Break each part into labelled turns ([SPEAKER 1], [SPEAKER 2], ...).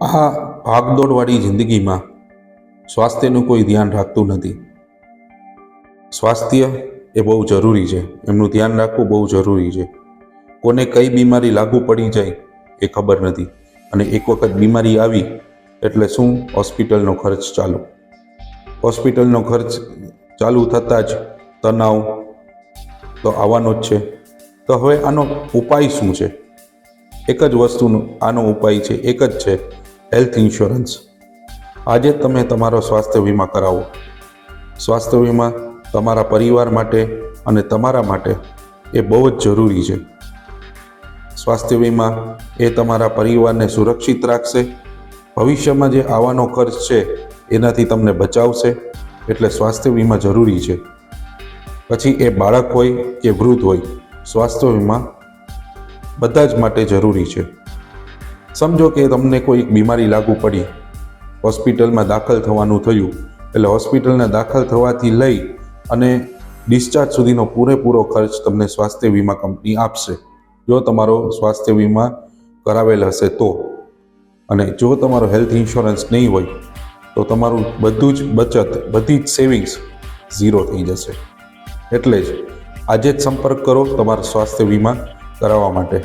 [SPEAKER 1] આ ભાગદોડવાળી જિંદગીમાં સ્વાસ્થ્યનું કોઈ ધ્યાન રાખતું નથી. સ્વાસ્થ્ય એ બહુ જરૂરી છે, એમનું ધ્યાન રાખવું બહુ જરૂરી છે. કોને કઈ બીમારી લાગુ પડી જાય એ ખબર નથી, અને એક વખત બીમારી આવી એટલે શું હોસ્પિટલનો ખર્ચ ચાલુ. હોસ્પિટલનો ખર્ચ ચાલુ થતાં જ તણાવ તો આવવાનો જ છે. તો હવે આનો ઉપાય શું છે? એક જ વસ્તુનો આનો ઉપાય છે, એક જ છે, હેલ્થ ઇન્સ્યોરન્સ. આજે તમે તમારો સ્વાસ્થ્ય વીમા કરાવો. સ્વાસ્થ્ય વીમા તમારા પરિવાર માટે અને તમારા માટે એ બહુ જ જરૂરી છે. સ્વાસ્થ્ય વીમા એ તમારા પરિવારને સુરક્ષિત રાખશે. ભવિષ્યમાં જે આવવાનો ખર્ચ છે એનાથી તમને બચાવશે. એટલે સ્વાસ્થ્ય વીમા જરૂરી છે. પછી એ બાળક હોય કે વૃદ્ધ હોય, સ્વાસ્થ્ય વીમા બધા જ માટે જરૂરી છે. સમજો કે તમને કોઈ બીમારી લાગુ પડી, હોસ્પિટલમાં દાખલ થવાનું થયું, એટલે હોસ્પિટલના દાખલ થવાથી લઈ અને ડિસ્ચાર્જ સુધીનો પૂરેપૂરો ખર્ચ તમને સ્વાસ્થ્ય વીમા કંપની આપશે, જો તમારો સ્વાસ્થ્ય વીમા કરાવેલ હશે તો. અને જો તમારો હેલ્થ ઇન્સ્યોરન્સ નહીં હોય તો તમારું બધું જ બચત, બધી જ સેવિંગ્સ ઝીરો થઈ જશે. એટલે જ આજે જ સંપર્ક કરો તમારા સ્વાસ્થ્ય વીમા કરાવવા માટે.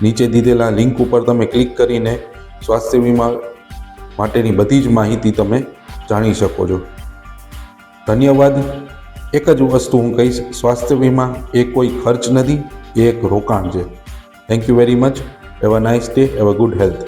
[SPEAKER 1] નીચે દીધેલા લિંક ઉપર તમે ક્લિક કરીને સ્વાસ્થ્ય વીમા માટેની બધી જ માહિતી તમે જાણી શકો છો. ધન્યવાદ. એક જ વસ્તુ હું કહીશ, સ્વાસ્થ્ય વીમા એ કોઈ ખર્ચ નથી, એ એક રોકાણ છે. Thank you very much. Have a nice day. Have a good health.